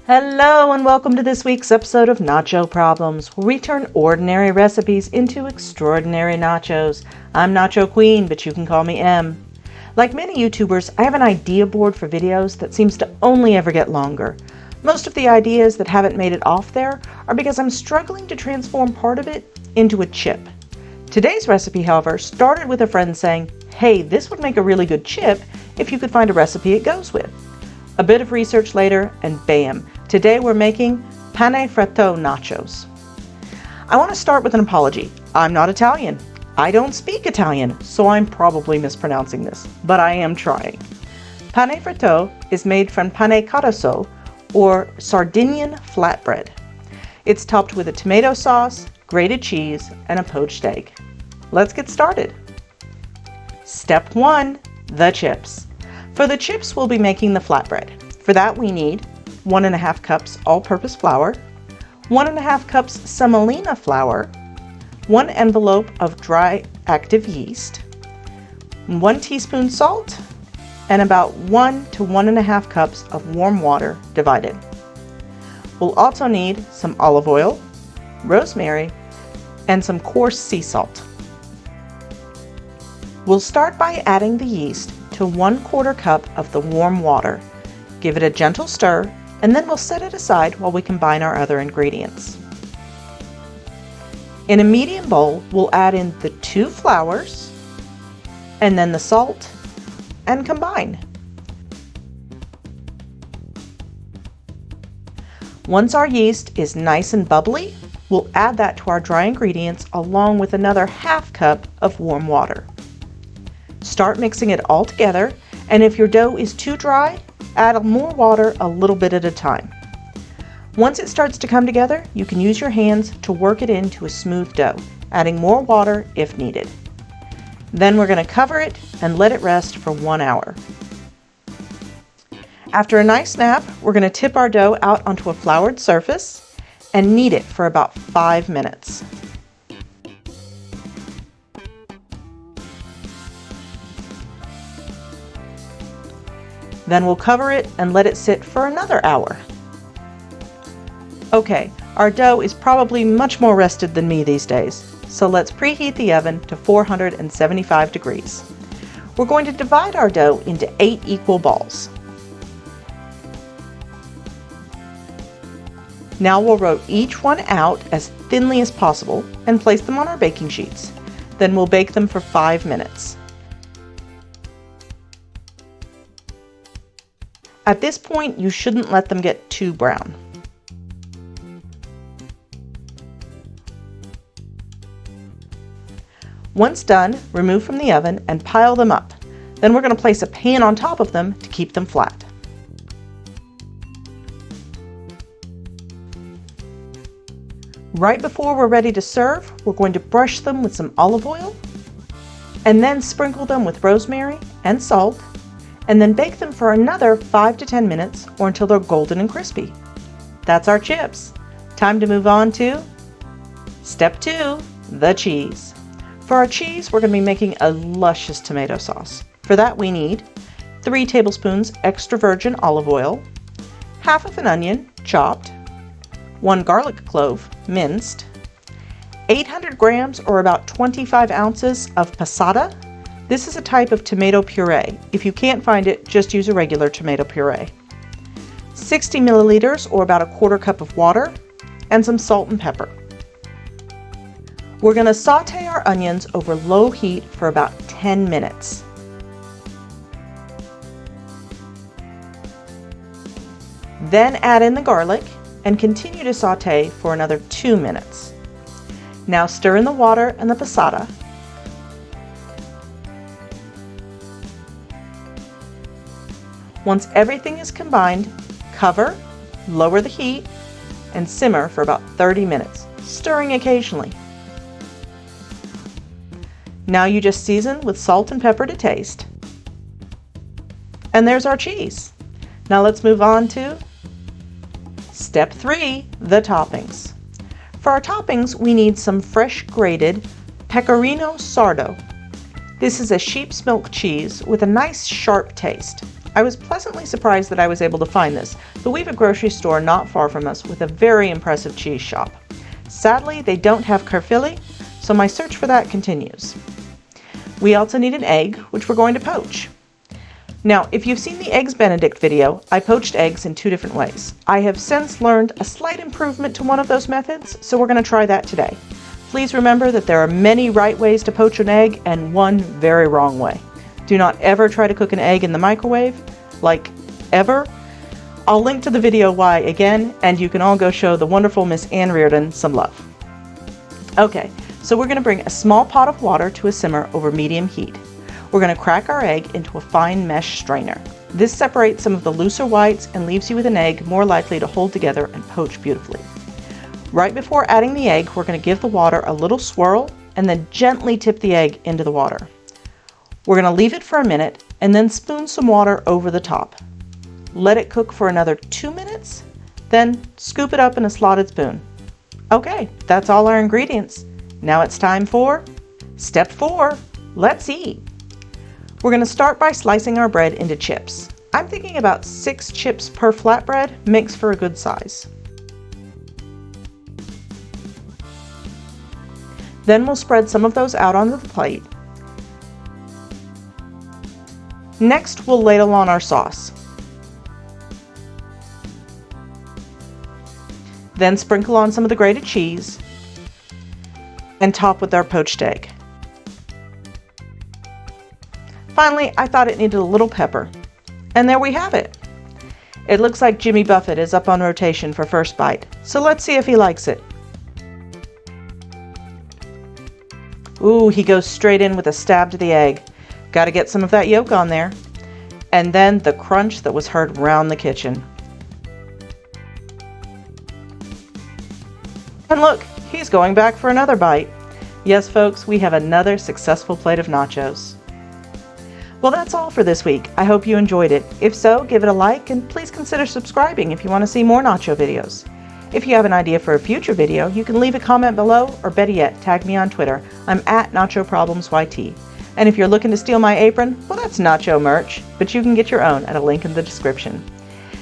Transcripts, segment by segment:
Hello and welcome to this week's episode of Nacho Problems, where we turn ordinary recipes into extraordinary nachos. I'm Nacho Queen, but you can call me M. Like many YouTubers, I have an idea board for videos that seems to only ever get longer. Most of the ideas that haven't made it off there are because I'm struggling to transform part of it into a chip. Today's recipe, however, started with a friend saying, "Hey, this would make a really good chip if you could find a recipe it goes with." A bit of research later, and bam! Today we're making Pane Frattau nachos. I want to start with an apology. I'm not Italian. I don't speak Italian, so I'm probably mispronouncing this, but I am trying. Pane Frattau is made from pane catasso, or Sardinian flatbread. It's topped with a tomato sauce, grated cheese, and a poached egg. Let's get started. Step 1, the chips. For the chips, we'll be making the flatbread. For that, we need 1½ cups all-purpose flour, 1½ cups semolina flour, 1 envelope of dry active yeast, 1 teaspoon salt, and about 1 to 1½ cups of warm water divided. We'll also need some olive oil, rosemary, and some coarse sea salt. We'll start by adding the yeast to 1/4 cup of the warm water. Give it a gentle stir, and then we'll set it aside while we combine our other ingredients. In a medium bowl, we'll add in the 2 flours, and then the salt, and combine. Once our yeast is nice and bubbly, we'll add that to our dry ingredients along with another ½ cup of warm water. Start mixing it all together, and if your dough is too dry, add more water a little bit at a time. Once it starts to come together, you can use your hands to work it into a smooth dough, adding more water if needed. Then we're going to cover it and let it rest for 1 hour. After a nice nap, we're going to tip our dough out onto a floured surface and knead it for about 5 minutes. Then we'll cover it and let it sit for another hour. Okay, our dough is probably much more rested than me these days, so let's preheat the oven to 475 degrees. We're going to divide our dough into 8 equal balls. Now we'll roll each one out as thinly as possible and place them on our baking sheets. Then we'll bake them for 5 minutes. At this point, you shouldn't let them get too brown. Once done, remove from the oven and pile them up. Then we're going to place a pan on top of them to keep them flat. Right before we're ready to serve, we're going to brush them with some olive oil and then sprinkle them with rosemary and salt, and then bake them for another 5 to 10 minutes or until they're golden and crispy. That's our chips. Time to move on to step 2, the cheese. For our cheese, we're going to be making a luscious tomato sauce. For that, we need 3 tablespoons extra virgin olive oil, half of an onion, chopped, 1 garlic clove, minced, 800 grams or about 25 ounces of passata. This is a type of tomato puree. If you can't find it, just use a regular tomato puree. 60 milliliters or about 1/4 cup of water, and some salt and pepper. We're going to saute our onions over low heat for about 10 minutes. Then add in the garlic and continue to saute for another 2 minutes. Now stir in the water and the passata. Once everything is combined, cover, lower the heat, and simmer for about 30 minutes, stirring occasionally. Now you just season with salt and pepper to taste. And there's our cheese. Now let's move on to step 3, the toppings. For our toppings, we need some fresh grated pecorino sardo. This is a sheep's milk cheese with a nice sharp taste. I was pleasantly surprised that I was able to find this, but we have a grocery store not far from us with a very impressive cheese shop. Sadly, they don't have Carfilli, so my search for that continues. We also need an egg, which we're going to poach. Now, if you've seen the Eggs Benedict video, I poached eggs in 2 different ways. I have since learned a slight improvement to one of those methods, so we're going to try that today. Please remember that there are many right ways to poach an egg and one very wrong way. Do not ever try to cook an egg in the microwave, like ever. I'll link to the video why again, and you can all go show the wonderful Miss Ann Reardon some love. Okay, so we're going to bring a small pot of water to a simmer over medium heat. We're going to crack our egg into a fine mesh strainer. This separates some of the looser whites and leaves you with an egg more likely to hold together and poach beautifully. Right before adding the egg, we're going to give the water a little swirl and then gently tip the egg into the water. We're going to leave it for a minute and then spoon some water over the top. Let it cook for another 2 minutes, then scoop it up in a slotted spoon. Okay, that's all our ingredients. Now it's time for step 4. Let's eat. We're going to start by slicing our bread into chips. I'm thinking about 6 chips per flatbread makes for a good size. Then we'll spread some of those out onto the plate. Next, we'll ladle on our sauce. Then sprinkle on some of the grated cheese and top with our poached egg. Finally, I thought it needed a little pepper. And there we have it. It looks like Jimmy Buffett is up on rotation for first bite, so let's see if he likes it. Ooh, he goes straight in with a stab to the egg. Got to get some of that yolk on there. And then the crunch that was heard round the kitchen. And look, he's going back for another bite. Yes, folks, we have another successful plate of nachos. Well, that's all for this week. I hope you enjoyed it. If so, give it a like and please consider subscribing if you want to see more nacho videos. If you have an idea for a future video, you can leave a comment below or better yet, tag me on Twitter. I'm at NachoProblemsYT. And if you're looking to steal my apron, well, that's nacho merch, but you can get your own at a link in the description.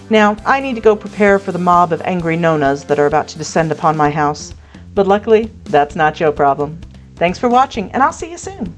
Now, I need to go prepare for the mob of angry nonas that are about to descend upon my house. But luckily, that's not your problem. Thanks for watching, and I'll see you soon.